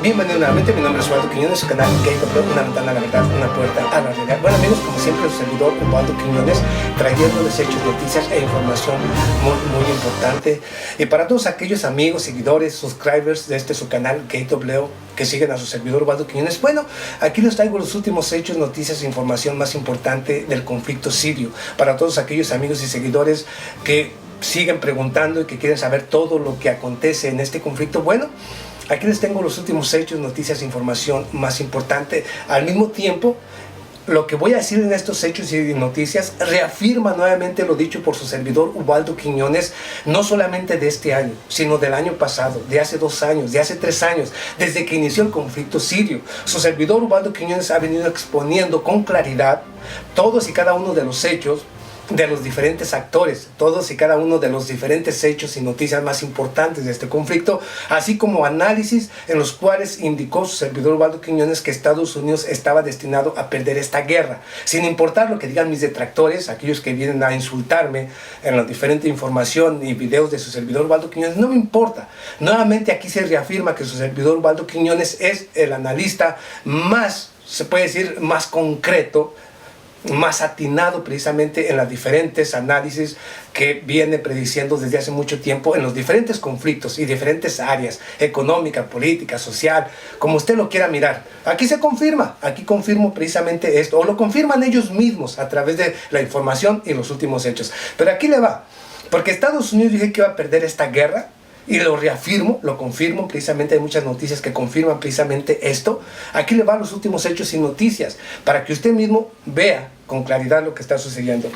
Bienvenido nuevamente, mi nombre es Osvaldo Quiñones, su canal Gateway, una ventana a la verdad, una puerta a la realidad. Bueno amigos, como siempre su servidor Osvaldo Quiñones, trayéndoles hechos, noticias e información muy importante. Y para todos aquellos amigos, seguidores, subscribers de su canal Gateway, que siguen a su servidor Osvaldo Quiñones, bueno, aquí les traigo los últimos hechos, noticias e información más importante del conflicto sirio. Para todos aquellos amigos y seguidores que siguen preguntando y que quieren saber todo lo que acontece en este conflicto, bueno, aquí les tengo los últimos hechos, noticias e información más importante. Al mismo tiempo, lo que voy a decir en estos hechos y noticias reafirma nuevamente lo dicho por su servidor Osvaldo Quiñones, no solamente de este año, sino del año pasado, de hace 2 años, de hace 3 años, desde que inició el conflicto sirio. Su servidor Osvaldo Quiñones ha venido exponiendo con claridad todos y cada uno de los hechos, de los diferentes actores, todos y cada uno de los diferentes hechos y noticias más importantes de este conflicto, así como análisis en los cuales indicó su servidor Osvaldo Quiñones que Estados Unidos estaba destinado a perder esta guerra, sin importar lo que digan mis detractores, aquellos que vienen a insultarme en la diferente información y videos de su servidor Osvaldo Quiñones. No me importa. Nuevamente aquí se reafirma que su servidor Osvaldo Quiñones es el analista más, se puede decir, más concreto, más atinado precisamente en los diferentes análisis que viene prediciendo desde hace mucho tiempo en los diferentes conflictos y diferentes áreas, económica, política, social, como usted lo quiera mirar. Aquí se confirma, aquí confirmo precisamente esto, o lo confirman ellos mismos a través de la información y los últimos hechos. Pero aquí le va, porque Estados Unidos dice que iba a perder esta guerra, y lo reafirmo, lo confirmo, precisamente hay muchas noticias que confirman precisamente esto. Aquí le van los últimos hechos y noticias, para que usted mismo vea con claridad lo que está sucediendo.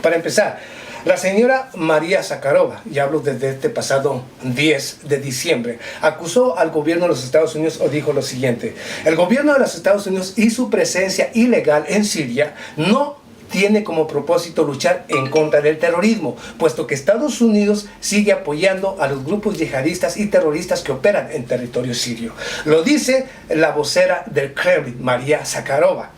Para empezar, la señora María Zakharova, y hablo desde este pasado 10 de diciembre, acusó al gobierno de los Estados Unidos o dijo lo siguiente: el gobierno de los Estados Unidos y su presencia ilegal en Siria no tiene como propósito luchar en contra del terrorismo, puesto que Estados Unidos sigue apoyando a los grupos yihadistas y terroristas que operan en territorio sirio. Lo dice la vocera del Kremlin, María Zakharova.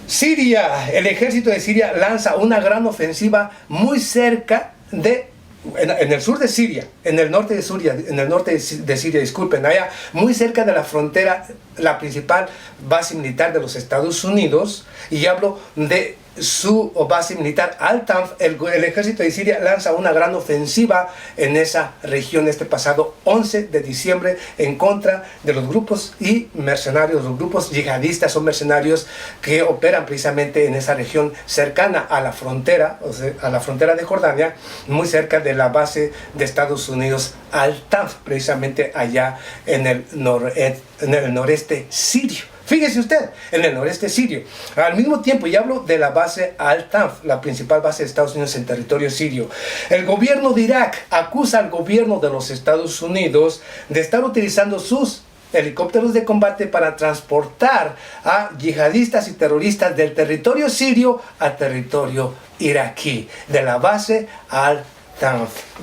Siria, el ejército de Siria lanza una gran ofensiva muy cerca de en el sur de Siria, en el norte de Siria, disculpen, allá muy cerca de la frontera, la principal base militar de los Estados Unidos, y hablo de su base militar Al-Tanf. El ejército de Siria lanza una gran ofensiva en esa región este pasado 11 de diciembre en contra de los grupos y mercenarios, los grupos yihadistas o mercenarios que operan precisamente en esa región cercana a la frontera, o sea, a la frontera de Jordania, muy cerca de la base de Estados Unidos Al-Tanf, precisamente allá en el noreste sirio. Fíjese usted, en el noreste sirio. Al mismo tiempo, y hablo de la base Al-Tanf, la principal base de Estados Unidos en territorio sirio. El gobierno de Irak acusa al gobierno de los Estados Unidos de estar utilizando sus helicópteros de combate para transportar a yihadistas y terroristas del territorio sirio a territorio iraquí, de la base Al-Tanf.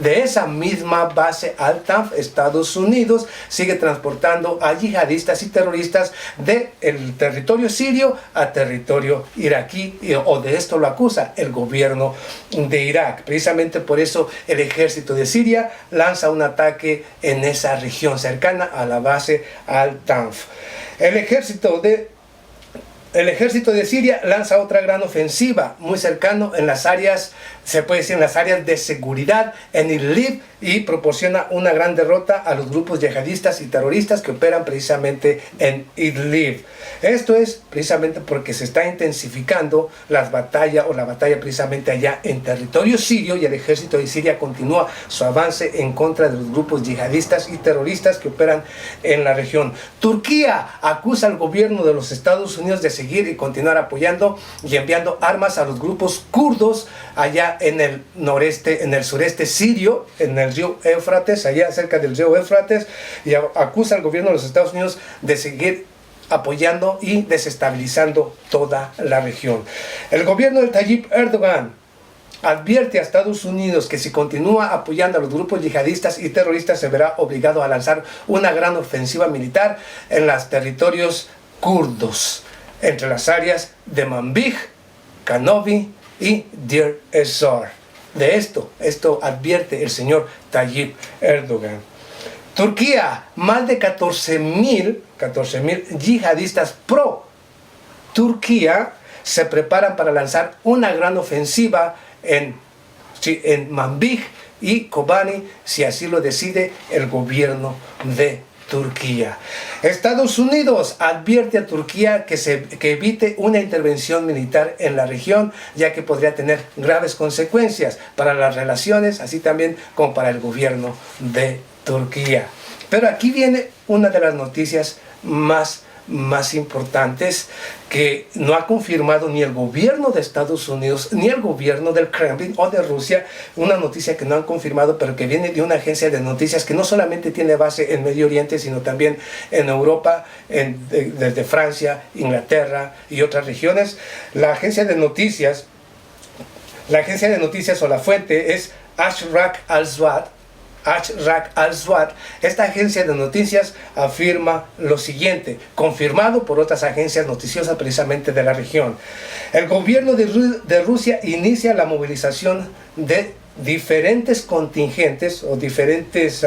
De esa misma base Al-Tanf, Estados Unidos sigue transportando a yihadistas y terroristas del territorio sirio a territorio iraquí, o de esto lo acusa el gobierno de Irak. Precisamente por eso el ejército de Siria lanza un ataque en esa región cercana a la base Al-Tanf. El ejército de Siria lanza otra gran ofensiva muy cercano en las áreas, se puede decir en las áreas de seguridad en Idlib, y proporciona una gran derrota a los grupos yihadistas y terroristas que operan precisamente en Idlib. Esto es precisamente porque se está intensificando la batalla precisamente allá en territorio sirio, y el ejército de Siria continúa su avance en contra de los grupos yihadistas y terroristas que operan en la región. Turquía acusa al gobierno de los Estados Unidos de seguir y continuar apoyando y enviando armas a los grupos kurdos allá en el noreste, en el sureste sirio, en el río Éufrates, allá cerca del río Éufrates, y acusa al gobierno de los Estados Unidos de seguir apoyando y desestabilizando toda la región. El gobierno de Tayyip Erdogan advierte a Estados Unidos que si continúa apoyando a los grupos yihadistas y terroristas se verá obligado a lanzar una gran ofensiva militar en los territorios kurdos, entre las áreas de Manbij, Kanovi y Deir ez-Zor. De esto advierte el señor Tayyip Erdogan. Turquía, más de 14.000 yihadistas pro Turquía se preparan para lanzar una gran ofensiva en Manbij y Kobani, si así lo decide el gobierno de Turquía. Estados Unidos advierte a Turquía que evite una intervención militar en la región, ya que podría tener graves consecuencias para las relaciones, así también como para el gobierno de Turquía. Pero aquí viene una de las noticias más importantes que no ha confirmado ni el gobierno de Estados Unidos ni el gobierno del Kremlin o de Rusia, una noticia que no han confirmado, pero que viene de una agencia de noticias que no solamente tiene base en Medio Oriente, sino también en Europa, desde Francia, Inglaterra y otras regiones. La agencia de noticias o la fuente es Ashrak al-Zwad. Esta agencia de noticias afirma lo siguiente, confirmado por otras agencias noticiosas precisamente de la región. El gobierno de Rusia inicia la movilización de diferentes contingentes o diferentes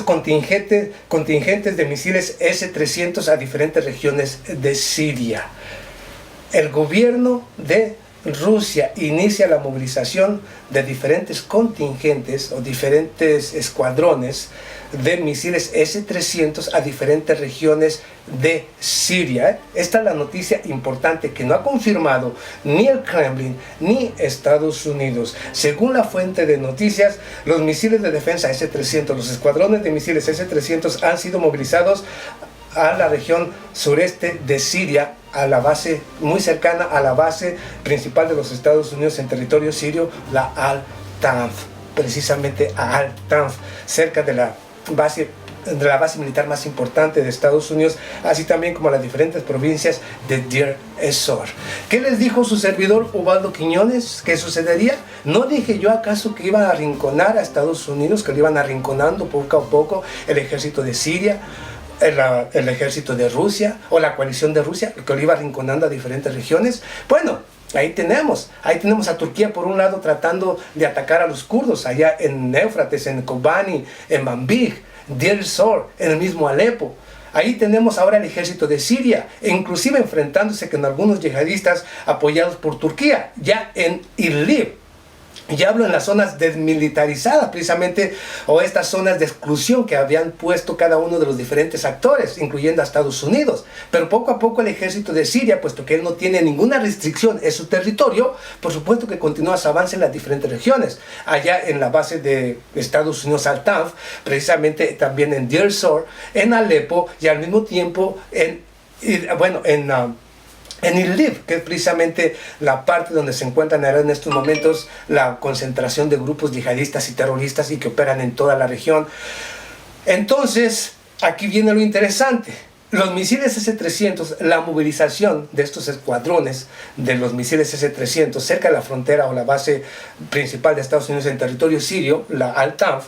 contingentes de misiles S-300 a diferentes regiones de Siria. El gobierno de Rusia inicia la movilización de diferentes contingentes o diferentes escuadrones de misiles S-300 a diferentes regiones de Siria. Esta es la noticia importante que no ha confirmado ni el Kremlin ni Estados Unidos. Según la fuente de noticias, los misiles de defensa S-300, los escuadrones de misiles S-300 han sido movilizados a la región sureste de Siria, a la base muy cercana a la base principal de los Estados Unidos en territorio sirio, la Al-Tanf, precisamente a Al-Tanf, cerca de la base militar más importante de Estados Unidos, así también como las diferentes provincias de Deir ez-Zor. ¿Qué les dijo su servidor Ubaldo Quiñones? ¿Qué sucedería? ¿No dije yo acaso que iban a arrinconar a Estados Unidos, que lo iban arrinconando poco a poco el ejército de Siria, el ejército de Rusia o la coalición de Rusia, que lo iba arrinconando a diferentes regiones? Bueno, ahí tenemos a Turquía por un lado tratando de atacar a los kurdos allá en Éufrates, en Kobani, en Manbij, Deir ez-Zor, en el mismo Alepo. Ahí tenemos ahora el ejército de Siria, e inclusive enfrentándose con algunos yihadistas apoyados por Turquía, ya en Idlib. Ya hablo en las zonas desmilitarizadas precisamente, o estas zonas de exclusión que habían puesto cada uno de los diferentes actores, incluyendo a Estados Unidos. Pero poco a poco el ejército de Siria, puesto que él no tiene ninguna restricción en su territorio, por supuesto que continúa su avance en las diferentes regiones. Allá en la base de Estados Unidos Al-Tanf, precisamente también en Deir ez-Zor, en Alepo y al mismo tiempo en Idlib, que es precisamente la parte donde se encuentran en estos momentos la concentración de grupos yihadistas y terroristas y que operan en toda la región. Entonces, aquí viene lo interesante. Los misiles S-300, la movilización de estos escuadrones de los misiles S-300 cerca de la frontera o la base principal de Estados Unidos en territorio sirio, la Al-Tanf,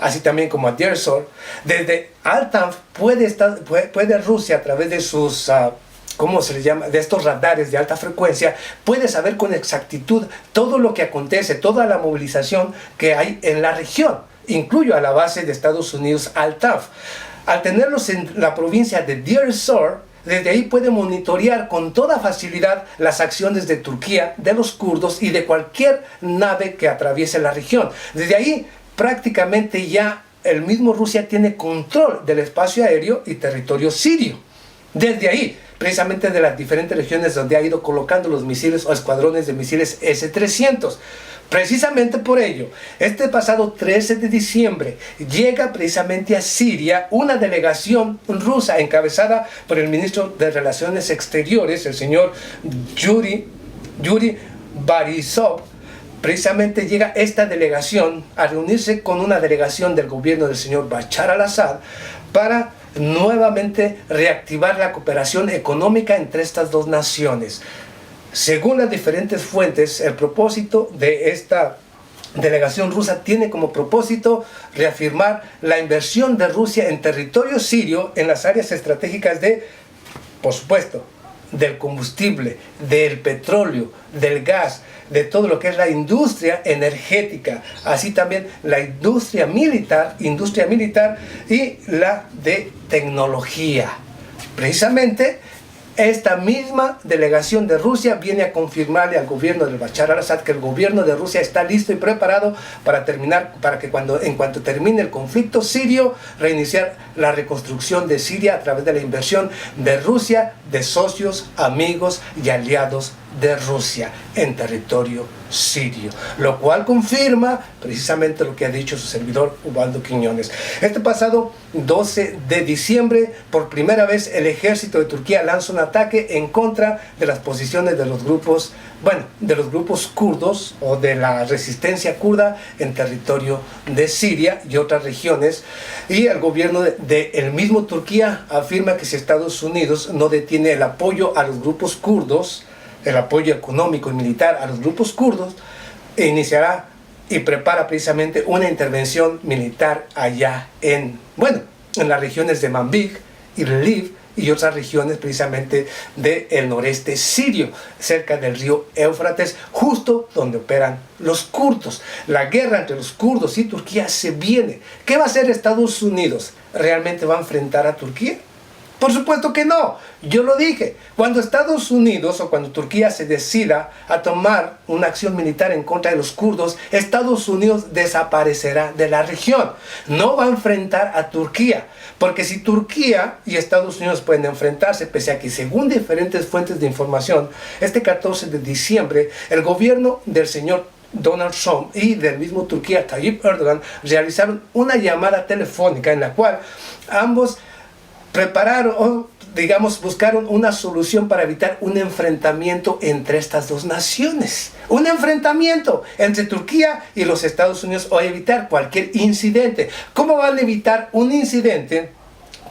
así también como a Deir ez-Zor, desde Al-Tanf puede Rusia a través de sus ¿cómo se les llama?, de estos radares de alta frecuencia, puede saber con exactitud todo lo que acontece, toda la movilización que hay en la región, incluyo a la base de Estados Unidos Al-Tanf. Al tenerlos en la provincia de Deir ez-Zor, desde ahí puede monitorear con toda facilidad las acciones de Turquía, de los kurdos y de cualquier nave que atraviese la región. Desde ahí prácticamente ya el mismo Rusia tiene control del espacio aéreo y territorio sirio. Desde ahí, precisamente de las diferentes regiones donde ha ido colocando los misiles o escuadrones de misiles S-300. Precisamente por ello, este pasado 13 de diciembre llega precisamente a Siria una delegación rusa encabezada por el ministro de Relaciones Exteriores, el señor Yuri Borisov. Precisamente llega esta delegación a reunirse con una delegación del gobierno del señor Bashar al-Assad para nuevamente reactivar la cooperación económica entre estas dos naciones. Según las diferentes fuentes, el propósito de esta delegación rusa tiene como propósito reafirmar la inversión de Rusia en territorio sirio en las áreas estratégicas de, por supuesto, del combustible, del petróleo, del gas, de todo lo que es la industria energética, así también la industria militar y la de tecnología. Precisamente esta misma delegación de Rusia viene a confirmarle al gobierno del Bashar al-Assad que el gobierno de Rusia está listo y preparado para que en cuanto termine el conflicto sirio, reiniciar la reconstrucción de Siria a través de la inversión de Rusia, de socios, amigos y aliados de Rusia en territorio sirio, lo cual confirma precisamente lo que ha dicho su servidor Ubaldo Quiñones. Este pasado 12 de diciembre, por primera vez el ejército de Turquía lanza un ataque en contra de las posiciones de los grupos, kurdos o de la resistencia kurda en territorio de Siria y otras regiones, y el gobierno de el mismo Turquía afirma que si Estados Unidos no detiene el apoyo a los grupos kurdos, el apoyo económico y militar a los grupos kurdos, iniciará y prepara precisamente una intervención militar allá en las regiones de Manbij y Lviv y otras regiones precisamente del noreste sirio, cerca del río Éufrates, justo donde operan los kurdos. La guerra entre los kurdos y Turquía se viene. ¿Qué va a hacer Estados Unidos? ¿Realmente va a enfrentar a Turquía? Por supuesto que no. Yo lo dije. Cuando Estados Unidos o cuando Turquía se decida a tomar una acción militar en contra de los kurdos, Estados Unidos desaparecerá de la región. No va a enfrentar a Turquía. Porque si Turquía y Estados Unidos pueden enfrentarse, pese a que según diferentes fuentes de información, este 14 de diciembre, el gobierno del señor Donald Trump y del mismo Turquía, Tayyip Erdogan, realizaron una llamada telefónica en la cual ambos buscaron una solución para evitar un enfrentamiento entre estas dos naciones. Un enfrentamiento entre Turquía y los Estados Unidos o evitar cualquier incidente. ¿Cómo van a evitar un incidente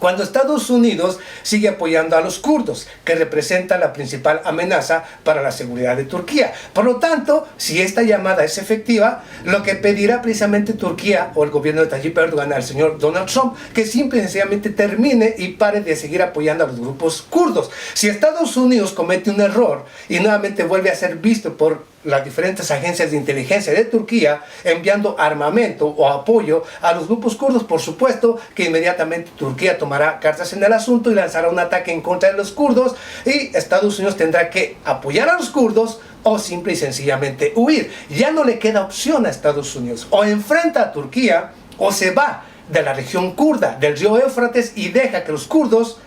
cuando Estados Unidos sigue apoyando a los kurdos, que representan la principal amenaza para la seguridad de Turquía? Por lo tanto, si esta llamada es efectiva, lo que pedirá precisamente Turquía o el gobierno de Tayyip Erdogan al señor Donald Trump, que simple y sencillamente termine y pare de seguir apoyando a los grupos kurdos. Si Estados Unidos comete un error y nuevamente vuelve a ser visto por las diferentes agencias de inteligencia de Turquía enviando armamento o apoyo a los grupos kurdos, por supuesto que inmediatamente Turquía tomará cartas en el asunto y lanzará un ataque en contra de los kurdos, y Estados Unidos tendrá que apoyar a los kurdos o simple y sencillamente huir. Ya no le queda opción a Estados Unidos. O enfrenta a Turquía o se va de la región kurda del río Éufrates y deja que los kurdos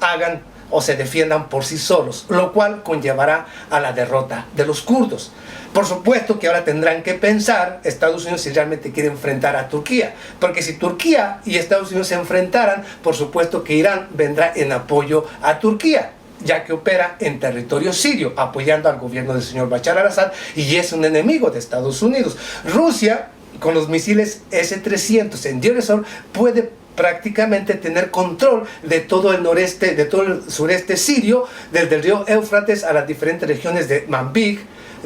hagan o se defiendan por sí solos, lo cual conllevará a la derrota de los kurdos. Por supuesto que ahora tendrán que pensar Estados Unidos si realmente quiere enfrentar a Turquía, porque si Turquía y Estados Unidos se enfrentaran, por supuesto que Irán vendrá en apoyo a Turquía, ya que opera en territorio sirio, apoyando al gobierno del señor Bashar al-Assad y es un enemigo de Estados Unidos. Rusia, con los misiles S-300 en Deir ez-Zor, puede prácticamente tener control de todo el noreste, de todo el sureste sirio, desde el río Éufrates a las diferentes regiones de Manbij,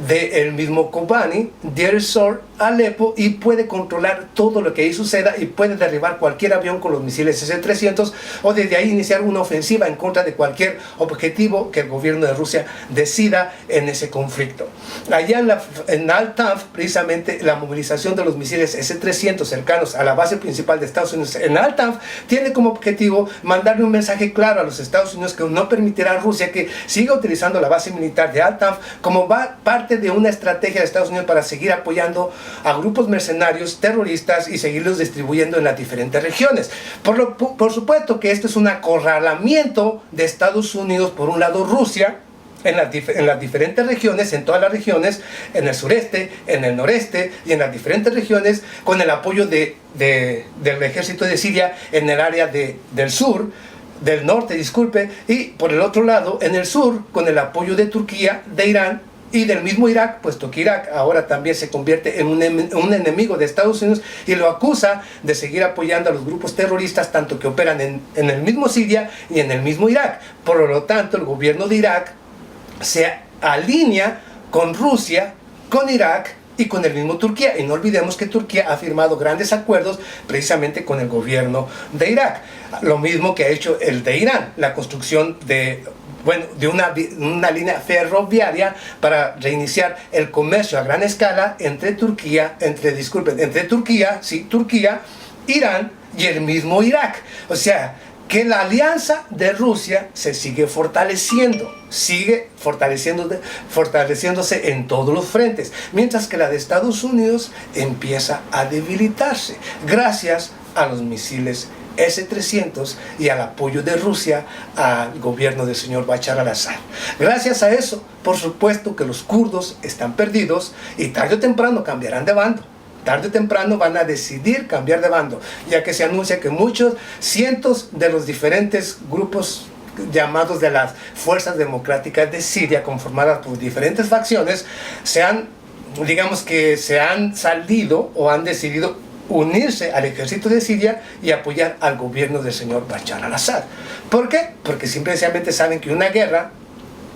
del mismo Kobani, Deir ez-Zor, Alepo, y puede controlar todo lo que ahí suceda y puede derribar cualquier avión con los misiles S-300 o desde ahí iniciar una ofensiva en contra de cualquier objetivo que el gobierno de Rusia decida en ese conflicto. Allá en Al-Tanf, precisamente la movilización de los misiles S-300 cercanos a la base principal de Estados Unidos en Al-Tanf tiene como objetivo mandarle un mensaje claro a los Estados Unidos que no permitirá a Rusia que siga utilizando la base militar de Al-Tanf como parte de una estrategia de Estados Unidos para seguir apoyando a grupos mercenarios terroristas y seguirlos distribuyendo en las diferentes regiones. Por supuesto que esto es un acorralamiento de Estados Unidos, por un lado Rusia, en las diferentes regiones, en todas las regiones, en el sureste, en el noreste y en las diferentes regiones, con el apoyo del ejército de Siria en el área del sur, del norte, disculpe, y por el otro lado, en el sur, con el apoyo de Turquía, de Irán y del mismo Irak, puesto que Irak ahora también se convierte en un enemigo de Estados Unidos y lo acusa de seguir apoyando a los grupos terroristas, tanto que operan en el mismo Siria y en el mismo Irak. Por lo tanto, el gobierno de Irak se alinea con Rusia, con Irak y con el mismo Turquía. Y no olvidemos que Turquía ha firmado grandes acuerdos precisamente con el gobierno de Irak. Lo mismo que ha hecho el de Irán, la construcción de bueno, de una línea ferroviaria para reiniciar el comercio a gran escala entre Turquía, Turquía, Irán y el mismo Irak. O sea, que la alianza de Rusia se sigue fortaleciéndose en todos los frentes, mientras que la de Estados Unidos empieza a debilitarse, gracias a los misiles S-300 y al apoyo de Rusia al gobierno del señor Bashar al-Assad. Gracias a eso, por supuesto que los kurdos están perdidos y tarde o temprano cambiarán de bando. Tarde o temprano van a decidir cambiar de bando, ya que se anuncia que cientos de los diferentes grupos llamados de las Fuerzas Democráticas de Siria, conformadas por diferentes facciones, se han salido o han decidido unirse al ejército de Siria y apoyar al gobierno del señor Bashar al-Assad. ¿Por qué? Porque simplemente saben que una guerra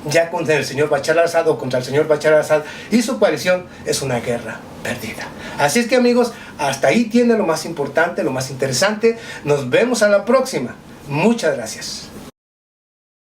ya contra el señor Bashar al-Assad o contra el señor Bashar al-Assad y su coalición es una guerra perdida. Así es que, amigos, hasta ahí tiene lo más importante, lo más interesante. Nos vemos a la próxima. Muchas gracias.